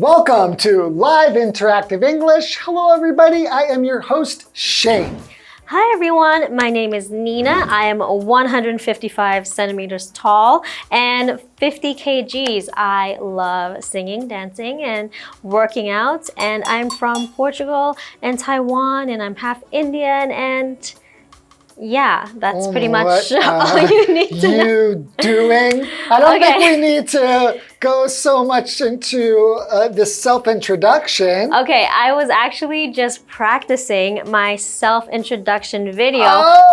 Welcome to Live Interactive English. Hello, everybody. I am your host, Shane. Hi, everyone. My name is Nina. I am 155 centimeters tall and 50 kgs. I love singing, dancing, and working out. And I'm from Portugal and Taiwan, and I'm half Indian. And yeah, that's pretty much all you need to know. You doing? I don't think we need to go so much into this self-introduction. Okay, I was actually just practicing my self-introduction video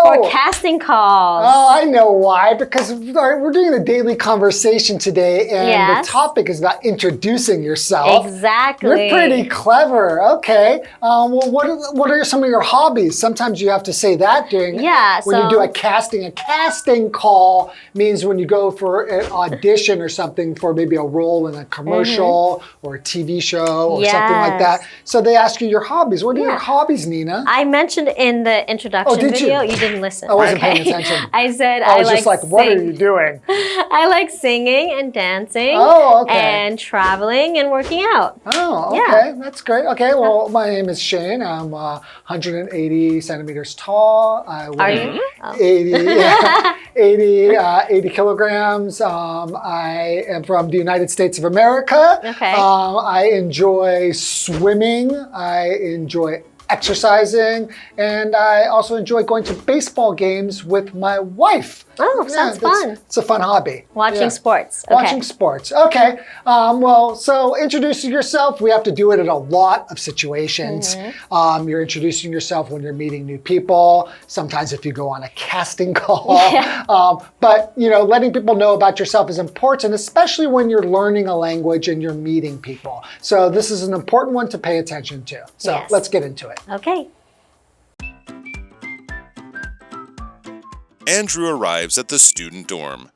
for casting calls. Oh, I know why. Because we're doing a daily conversation today, and the topic is about introducing yourself. Exactly. You're pretty clever. Okay. Well, what are some of your hobbies? Sometimes you have to say that during when you do a casting. A casting call means when you go for an audition or something for maybe a role in a commercial or a TV show or something like that. So they ask you your hobbies. What are your hobbies, Nina? I mentioned in the introduction video. You didn't listen. I wasn't paying attention. I said I was just like, what are you doing? I like singing and dancing. Oh, okay. And traveling and working out. Oh, okay. That's great. Okay, well, my name is Shane. I'm 180 centimeters tall. Are you? 80 kilograms. I am from the United States of America. Okay. I enjoy swimming. I enjoy exercising. And I also enjoy going to baseball games with my wife. Oh, sounds fun. It's a fun hobby. Watching sports. Okay. Watching sports. Okay. Well, so introducing yourself, we have to do it in a lot of situations. You're introducing yourself when you're meeting new people. Sometimes if you go on a casting call. But, you know, letting people know about yourself is important, especially when you're learning a language and you're meeting people. So this is an important one to pay attention to. So let's get into it. Okay. Andrew arrives at the student dorm.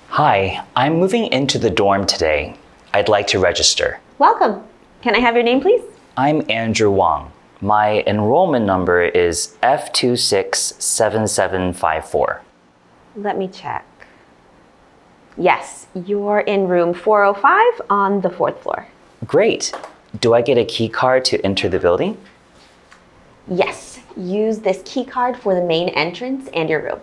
Hi, I'm moving into the dorm today. I'd like to register. Welcome. Can I have your name, please? I'm Andrew Wong. My enrollment number is F267754. Let me check. Yes, you're in room 405 on the 4th floor. Great. Do I get a key card to enter the building? Yes, use this key card for the main entrance and your room.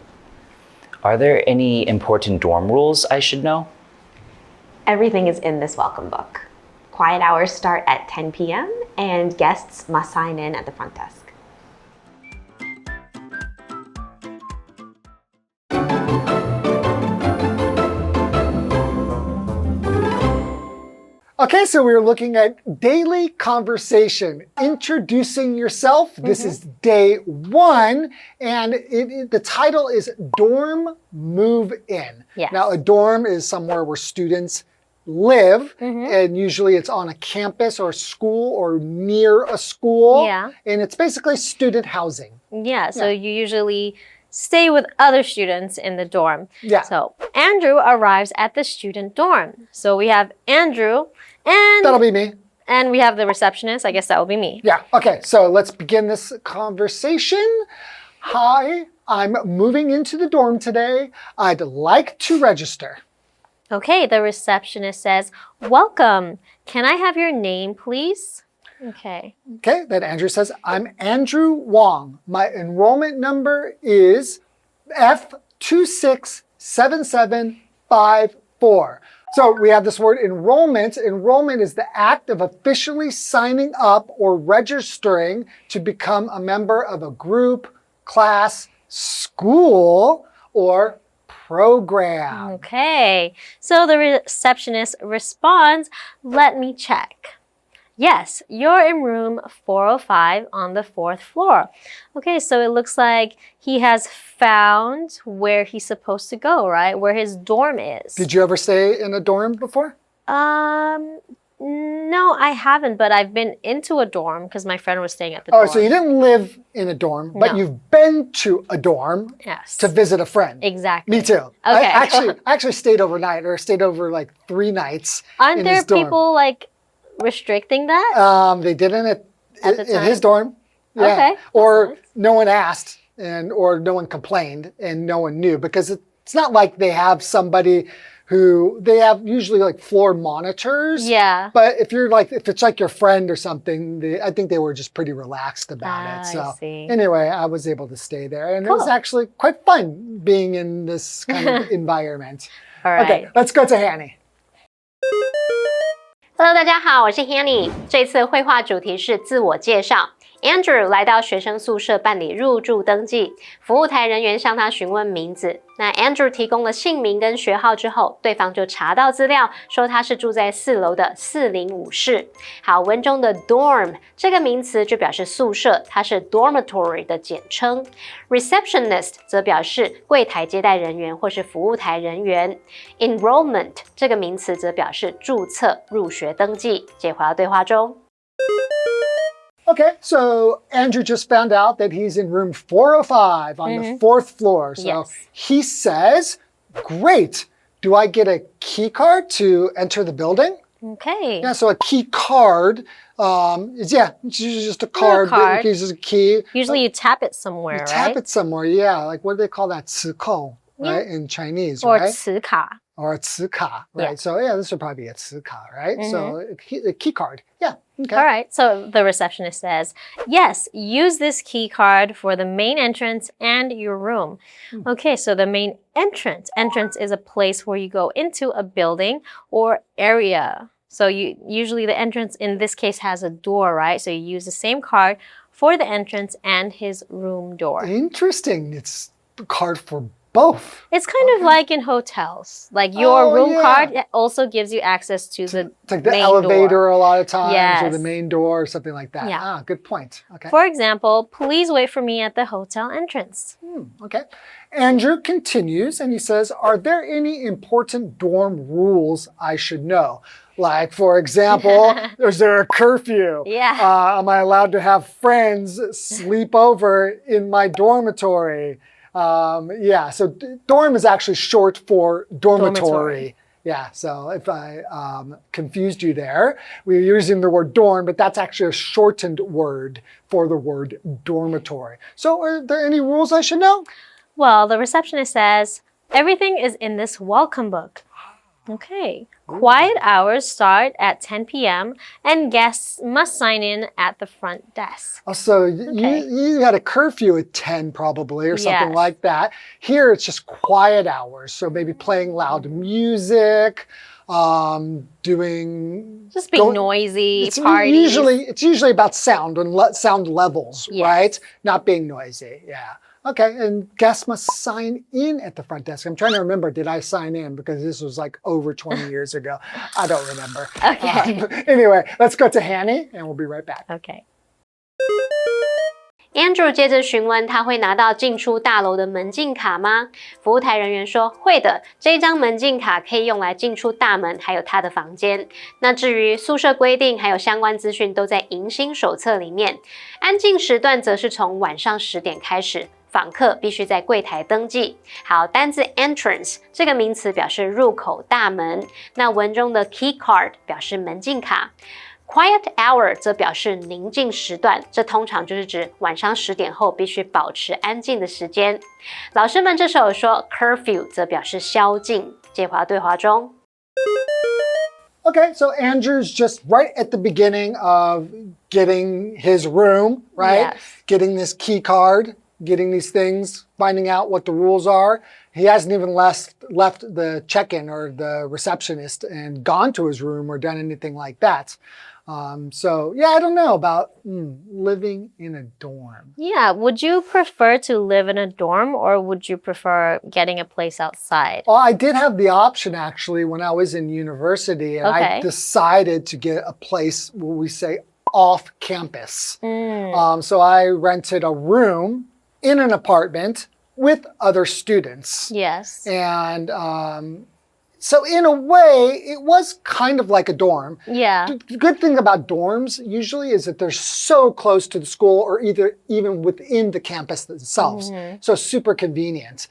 Are there any important dorm rules I should know? Everything is in this welcome book. Quiet hours start at 10 p.m. and guests must sign in at the front desk. Okay, so we're looking at daily conversation, introducing yourself. This is day 1, and the title is Dorm Move In. Yes. Now, a dorm is somewhere where students live, and usually it's on a campus or school or near a school. Yeah. And it's basically student housing. Yeah, so you usually stay with other students in the dorm. Yeah. So Andrew arrives at the student dorm. So we have Andrew and That'll be me. And we have the receptionist. I guess that will be me. Yeah, okay, so let's begin this conversation. Hi, I'm moving into the dorm today. I'd like to register. Okay, the receptionist says, welcome. Can I have your name, please? Okay. Okay, then Andrew says, I'm Andrew Wong. My enrollment number is F267754. So we have this word enrollment. Enrollment is the act of officially signing up or registering to become a member of a group, class, school, or program. Okay, so the receptionist responds, let me check. Yes, you're in room 405 on the 4th floor. Okay, so it looks like he has found where he's supposed to go, right? Where his dorm is. Did you ever stay in a dorm before? No, I haven't, but I've been into a dorm because my friend was staying at the dorm. Oh, so you didn't live in a dorm, but you've been to a dorm to visit a friend. Exactly. Me too. Okay. I actually stayed overnight, or stayed over like 3 nights. Aren't in there his dorm. people like restricting that? They didn't At the in time? his dorm. Yeah. Okay. Or no one asked, or no one complained, and no one knew, because it's not like they have somebody who they have usually like floor monitors. Yeah. But if it's like your friend or something, I think they were just pretty relaxed about it. So I see. anyway, I was able to stay there, and it was actually quite fun being in this kind of environment. All right. Okay, let's go to Hanny. Hello， 大家好，我是 Hanny。这次绘画主题是自我介绍。Andrew 来到学生宿舍办理入住登记，服务台人员向他询问名字。那 Andrew 提供了姓名跟学号之后，对方就查到资料，说他是住在4楼的405室。好，文中的 dorm 这个名词就表示宿舍，它是 dormitory 的简称。Receptionist 则表示柜台接待人员或是服务台人员。Enrollment 这个名词则表示注册、入学登记。接回到对话中。Okay, so Andrew just found out that he's in room 405 on the 4th floor. So he says, great. Do I get a key card to enter the building? Okay. Yeah, so a key card it's usually just a card that uses a key. Usually you tap it somewhere, right? Tap it somewhere, yeah. Like what do they call that? 磁扣, right? In Chinese, or right? 磁卡. Or a 磁卡, right? Yeah. So yeah, this would probably be a 磁卡, right? So a key card, yeah. Okay. All right, so the receptionist says, yes, use this key card for the main entrance and your room. Okay, so the main entrance. Entrance is a place where you go into a building or area. So usually the entrance in this case has a door, right? So you use the same card for the entrance and his room door. Interesting. It's a card for both. It's kind of like in hotels. Like your room card also gives you access to the It's like the main elevator door. a lot of times, or Yes. the main door or something like that. Yeah. Ah, good point. Okay. For example, please wait for me at the hotel entrance. Okay. Andrew continues and he says, are there any important dorm rules I should know? Like, for example, is there a curfew? Yeah. Am I allowed to have friends sleep over in my dormitory? So dorm is actually short for dormitory. Yeah, so if I confused you there, we're using the word dorm, but that's actually a shortened word for the word dormitory. So are there any rules I should know? Well, the receptionist says, everything is in this welcome book. Okay. Quiet hours start at 10 p.m. and guests must sign in at the front desk. Oh, so you had a curfew at 10 probably or something like that. Here it's just quiet hours. So maybe playing loud music, doing... Just being noisy, parties. It's usually about sound and sound levels, right? Not being noisy, yeah. Okay, and guests must sign in at the front desk. I'm trying to remember, did I sign in? Because this was like over 20 years ago. I don't remember. Okay. Anyway, let's go to Hanny, and we'll be right back. Okay. Andrew 接着询问他会拿到进出大楼的门禁卡吗？服务台人员说会的，这张门禁卡可以用来进出大门，还有他的房间。那至于宿舍规定还有相关资讯都在迎新手册里面。安静时段则是从晚上10点开始。访客必须在柜台登记。好，单字 entrance 这个名词表示入口大门。那文中的 key card 表示门禁卡。Quiet hour 则表示宁静时段，这通常就是指晚上10点后必须保持安静的时间。老师们这时候说 curfew 则表示宵禁。接回到对话中。Okay, so Andrew's just right at the beginning of getting his room, right? Yes. Getting this key card, getting these things, finding out what the rules are. He hasn't even left the check-in or the receptionist and gone to his room or done anything like that. So yeah, I don't know about living in a dorm. Yeah, would you prefer to live in a dorm or would you prefer getting a place outside? Well, I did have the option actually when I was in university, and I decided to get a place where we say off campus. So I rented a room in an apartment with other students. Yes. And so in a way, it was kind of like a dorm. Yeah. The good thing about dorms usually is that they're so close to the school or even within the campus themselves. So super convenient.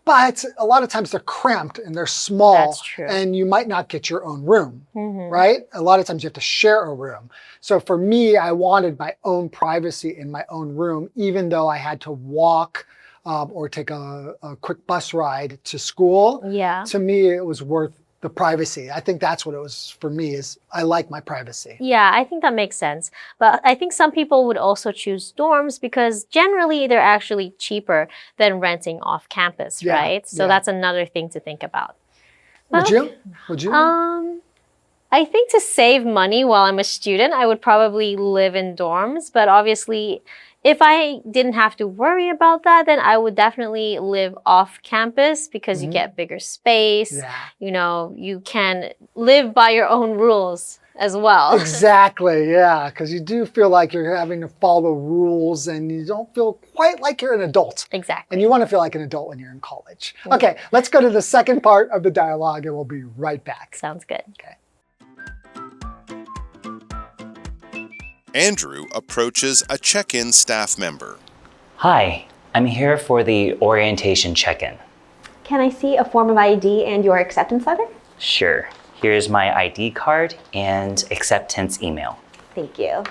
But a lot of times they're cramped and they're small. That's true. And you might not get your own room, right? A lot of times you have to share a room. So for me, I wanted my own privacy in my own room, even though I had to walk or take a quick bus ride to school. Yeah. To me, it was worth the privacy. I think that's what it was for me, is I like my privacy. Yeah, I think that makes sense. But I think some people would also choose dorms because generally they're actually cheaper than renting off campus, Yeah, right? So yeah. that's another thing to think about. Would you? Would you? I think to save money while I'm a student, I would probably live in dorms. But obviously, if I didn't have to worry about that, then I would definitely live off campus because you get bigger space. Yeah. You know, you can live by your own rules as well. Exactly, yeah, because you do feel like you're having to follow rules and you don't feel quite like you're an adult. Exactly. And you want to feel like an adult when you're in college. Okay, let's go to the second part of the dialogue and we'll be right back. Sounds good. Okay. Andrew approaches a check-in staff member. Hi, I'm here for the orientation check-in. Can I see a form of ID and your acceptance letter? Sure. Here's my ID card and acceptance email. Thank you.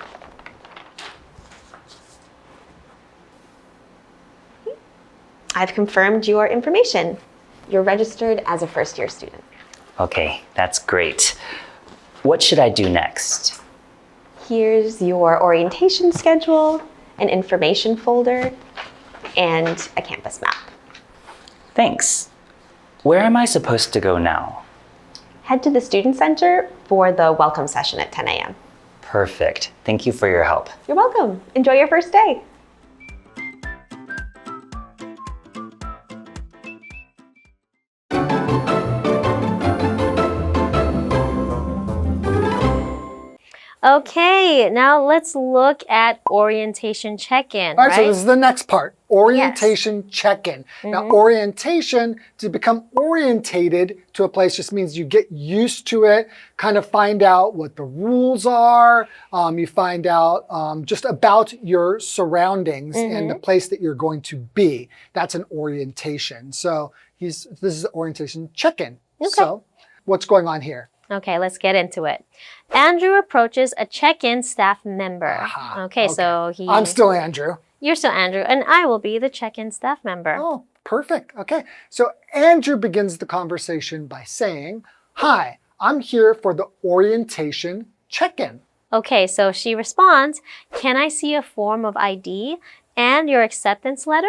I've confirmed your information. You're registered as a first-year student. Okay, that's great. What should I do next? Here's your orientation schedule, an information folder, and a campus map. Thanks. Where am I supposed to go now? Head to the Student Center for the welcome session at 10 a.m. Perfect. Thank you for your help. You're welcome. Enjoy your first day. Okay, now let's look at orientation check-in, All right, right? so this is the next part, orientation check-in. Now, orientation, to become orientated to a place just means you get used to it, kind of find out what the rules are, you find out just about your surroundings and the place that you're going to be. That's an orientation. So this is orientation check-in. Okay. So what's going on here? Okay, let's get into it. Andrew approaches a check-in staff member. Okay, so I'm still Andrew. You're still Andrew, and I will be the check-in staff member. Oh, perfect. Okay. So Andrew begins the conversation by saying, "Hi, I'm here for the orientation check-in." Okay, so she responds, "Can I see a form of ID and your acceptance letter?"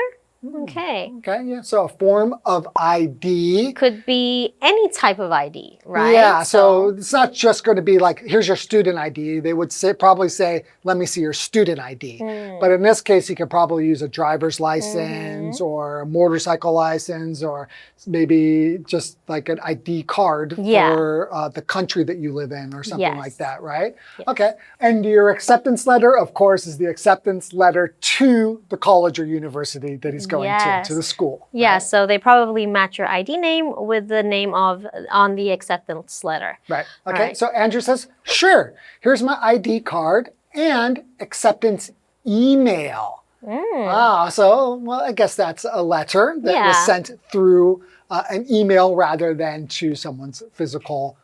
Okay. Okay, yeah. So a form of ID. Could be any type of ID, right? Yeah, so it's not just going to be like, here's your student ID. They would probably say, let me see your student ID. But in this case, you could probably use a driver's license or a motorcycle license or maybe just like an ID card for the country that you live in or something like that, right? Okay. And your acceptance letter, of course, is the acceptance letter to the college or university that he's going to the school. Yeah, right? so they probably match your ID name with the name on the acceptance letter. Right. Okay. Right. So Andrew says, sure, here's my ID card and acceptance email. So, well, I guess that's a letter that was sent through an email rather than to someone's physical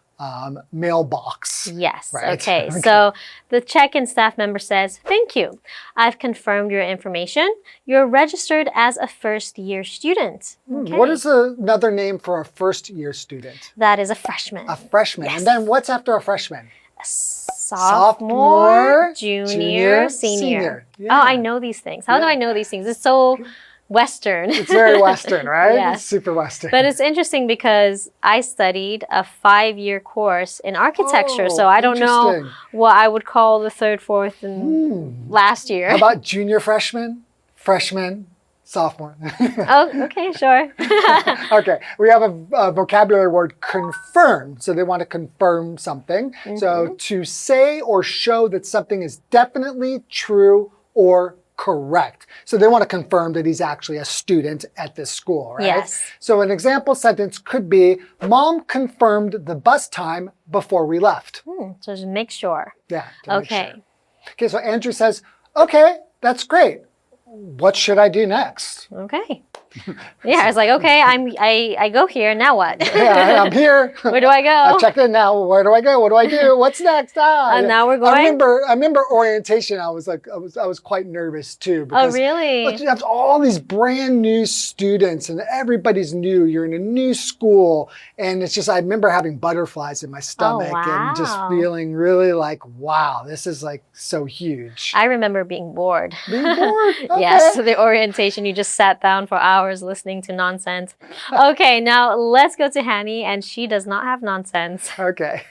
mailbox. Yes. Right? Okay. So the check-in staff member says, "Thank you. I've confirmed your information. You're registered as a first-year student." Okay. What is another name for a first-year student? That is a freshman. A freshman. And then what's after a freshman? Sophomore, junior, senior. Yeah. Oh, I know these things. How do I know these things? It's so Western. It's very Western, right? Yes. It's super Western. But it's interesting because I studied a 5-year course in architecture, so I don't know interesting. what I would call the third, fourth, and last year. How about junior freshman, freshman, sophomore? Oh, okay, sure. Okay, we have a vocabulary word, confirm. So they want to confirm something. So to say or show that something is definitely true or correct. So they want to confirm that he's actually a student at this school, right? Yes. So an example sentence could be, Mom confirmed the bus time before we left. So just make sure. Yeah. to make Okay. sure. Okay, so Andrew says, okay, that's great. What should I do next? Okay. Yeah, I was like, okay, I go here. Now what? Yeah, I'm here. Where do I go? I checked in now. Where do I go? What do I do? What's next? Now we're going. I remember orientation. I was quite nervous too. Because, really? You have all these brand new students, and everybody's new. You're in a new school, and it's just I remember having butterflies in my stomach and just feeling really like, wow, this is like so huge. I remember being bored. Being bored? Okay. Yes, the orientation, you just sat down for hours listening to nonsense. Okay, now let's go to Hanny, and she does not have nonsense. Okay.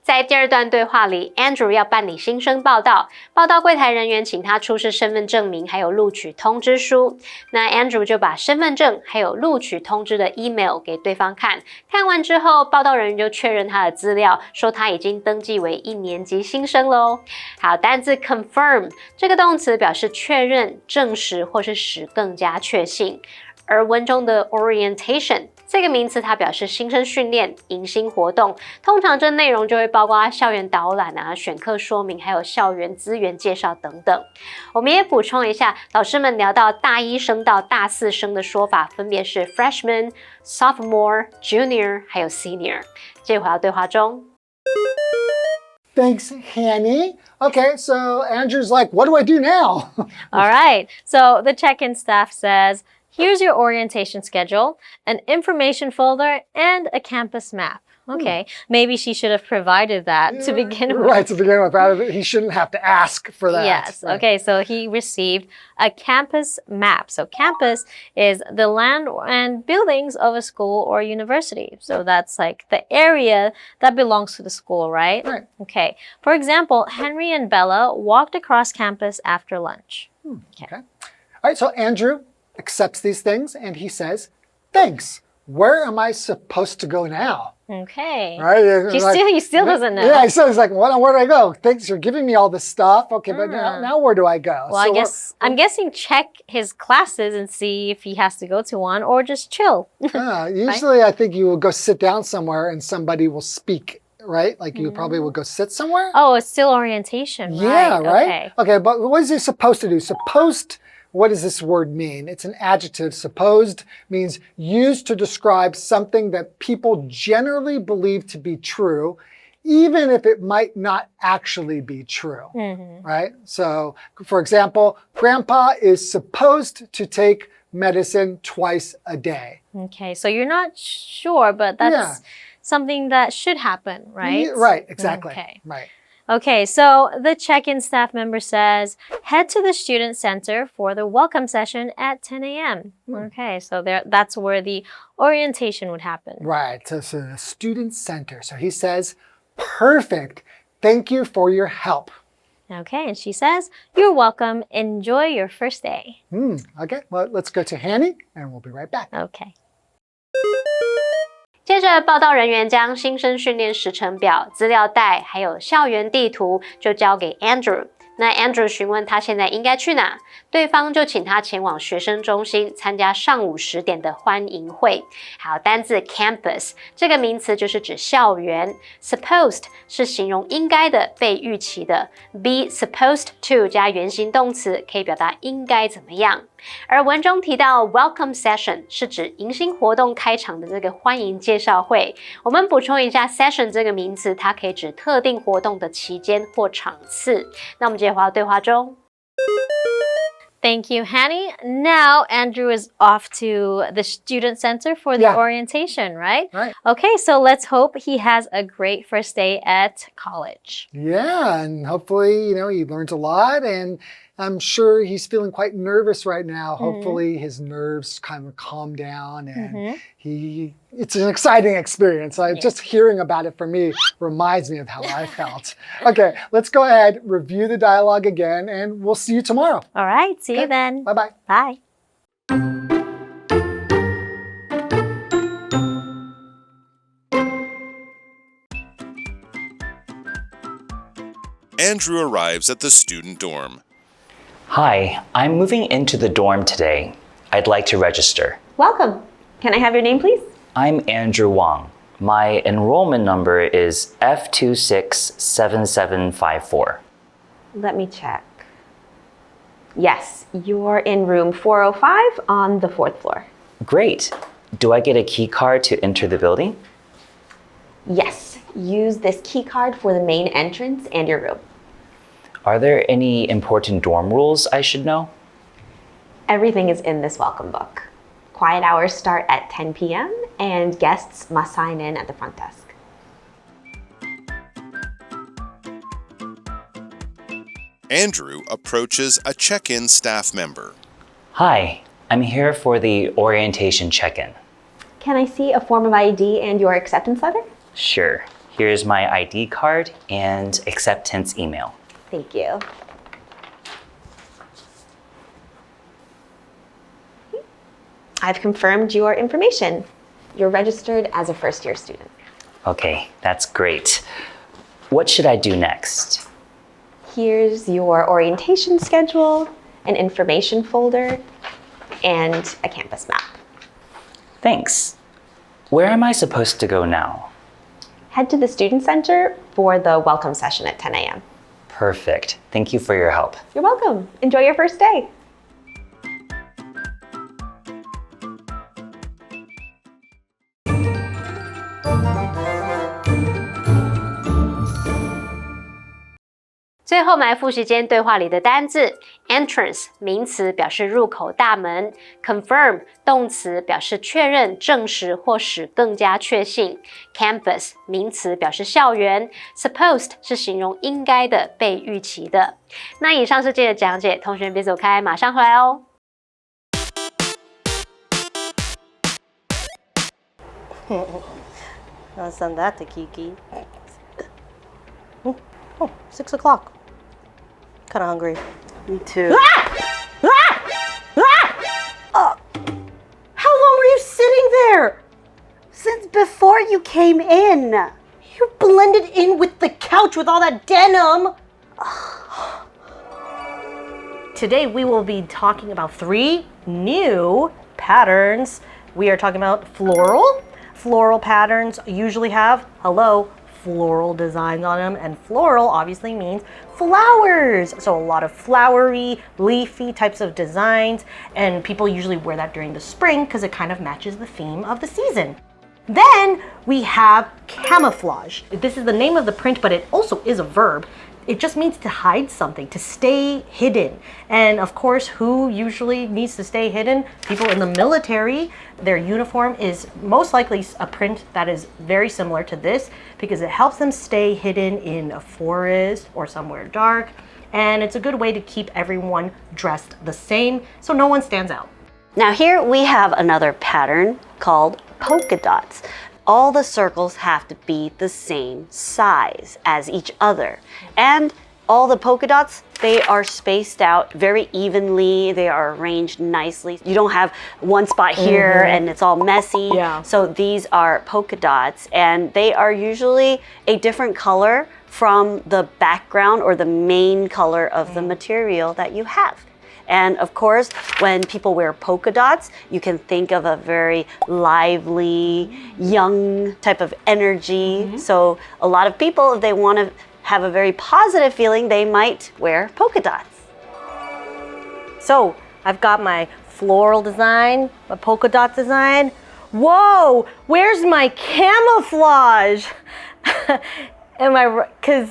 在第二段对话里 ，Andrew 要办理新生报到，报到柜台人员请他出示身份证明还有录取通知书。那 Andrew 就把身份证还有录取通知的 email 给对方看，看完之后，报到人员就确认他的资料，说他已经登记为1年级新生喽。好，单字 confirm 这个动词表示确认、证实或是使更加确信。而文中的 orientation 这个名词，它表示新生训练、迎新活动，通常这内容就会包括校园导览啊、选课说明，还有校园资源介绍等等。我们也补充一下，老师们聊到大一生到大四生的说法，分别是 freshman、sophomore、junior， 还有 senior。接回到对话中。Thanks, Hanny. Okay, so Andrew's like, what do I do now? All right, so the check-in staff says, here's your orientation schedule, an information folder, and a campus map. Okay, maybe she should have provided that to begin with. Right, to begin with. He shouldn't have to ask for that. Yes, right. Okay, so he received a campus map. So campus is the land and buildings of a school or university. So that's like the area that belongs to the school, right? Right. Okay, for example, Henry and Bella walked across campus after lunch. Okay. All right, so Andrew accepts these things and he says, thanks. Where am I supposed to go now? Okay. Right? He still doesn't know. Yeah, so he's like, where do I go? Thanks, you're giving me all this stuff. Okay, but now where do I go? Well, I'm guessing check his classes and see if he has to go to one or just chill. Usually I think you will go sit down somewhere and somebody will speak, right? Like you probably will go sit somewhere. Oh, it's still orientation, Yeah, right? Okay. Okay, but what is he supposed to do? Supposed, what does this word mean? It's an adjective. Supposed means used to describe something that people generally believe to be true, even if it might not actually be true, right? So, for example, Grandpa is supposed to take medicine twice a day. Okay, so you're not sure, but that's something that should happen, right? Yeah, right, exactly. Okay. Right. Okay, so the check-in staff member says, head to the student center for the welcome session at 10 a.m. Okay, so that's where the orientation would happen. Right, so the student center. So he says, perfect. Thank you for your help. Okay, and she says, you're welcome. Enjoy your first day. Okay, well, let's go to Hanny and we'll be right back. Okay. 接着，报到人员将新生训练时程表、资料袋还有校园地图就交给 Andrew。那 Andrew 询问他现在应该去哪，对方就请他前往学生中心参加上午10点的欢迎会。好，单字 campus 这个名词就是指校园 ，supposed 是形容应该的、被预期的 ，be supposed to 加原形动词可以表达应该怎么样。而文中提到 welcome session 是指迎新活动开场的这个欢迎介绍会。我们补充一下 session 这个名词，它可以指特定活动的期间或场次。那我们接着回到对话中。Thank you, Hanny. Now Andrew is off to the student center for the orientation, right? Right. Okay, so let's hope he has a great first day at college. Yeah, and hopefully, he learns a lot, and I'm sure he's feeling quite nervous right now. Hopefully his nerves kind of calm down, and it's an exciting experience. Just hearing about it for me reminds me of how I felt. Okay, let's go ahead, review the dialogue again, and we'll see you tomorrow. All right, see you then. Bye-bye. Bye. Andrew arrives at the student dorm. Hi, I'm moving into the dorm today. I'd like to register. Welcome. Can I have your name, please? I'm Andrew Wang. My enrollment number is F267754. Let me check. Yes, you're in room 405 on the 4th floor. Great. Do I get a key card to enter the building? Yes, use this key card for the main entrance and your room. Are there any important dorm rules I should know? Everything is in this welcome book. Quiet hours start at 10 p.m. and guests must sign in at the front desk. Andrew approaches a check-in staff member. Hi, I'm here for the orientation check-in. Can I see a form of ID and your acceptance letter? Sure. Here's my ID card and acceptance email. Thank you. I've confirmed your information. You're registered as a first-year student. Okay, that's great. What should I do next? Here's your orientation schedule, an information folder, and a campus map. Thanks. Where am I supposed to go now? Head to the Student Center for the welcome session at 10 a.m. Perfect. Thank you for your help. You're welcome. Enjoy your first day. Entrance 最后我们来复习今天对话里的单字 entrance 名词表示入口大门 confirm 动词表示确认证实或使更加确信 campus 名词表示校园 supposed 是形容应该的被预期的。那以上是今天的讲解，同学别走开，马上回来哦。I'll send that to Kiki. Oh, 6 o'clock. Kind of hungry. Me too. How long were you sitting there? Since before you came in. You blended in with the couch with all that denim. Today we will be talking about 3 new patterns. We are talking about floral. Floral patterns usually have, floral designs on them, and floral obviously means flowers. So a lot of flowery, leafy types of designs, and people usually wear that during the spring because it kind of matches the theme of the season. Then we have camouflage. This is the name of the print, but it also is a verb. It just means to hide something, to stay hidden. And of course, who usually needs to stay hidden? People in the military. Their uniform is most likely a print that is very similar to this because it helps them stay hidden in a forest or somewhere dark. And it's a good way to keep everyone dressed the same so no one stands out. Now here we have another pattern called polka dots. All the circles have to be the same size as each other. And all the polka dots, they are spaced out very evenly. They are arranged nicely. You don't have one spot here and it's all messy. Yeah. So these are polka dots, and they are usually a different color from the background or the main color of the material that you have. And of course, when people wear polka dots, you can think of a very lively, young type of energy. So a lot of people, if they want to have a very positive feeling, they might wear polka dots. So I've got my floral design, my polka dot design. Whoa, where's my camouflage? Am I right? Because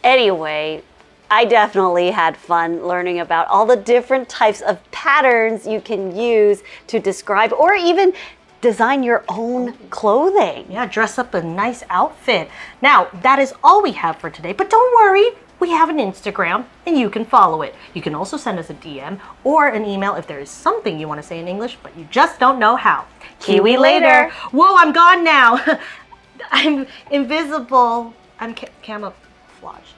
Anyway, I definitely had fun learning about all the different types of patterns you can use to describe or even design your own clothing. yeah, dress up a nice outfit. Now, that is all we have for today, but don't worry, we have an Instagram and you can follow it. You can also send us a DM or an email if there is something you want to say in English, but you just don't know how. Kiwi later. Whoa, I'm gone now. I'm invisible. I'm camouflaged.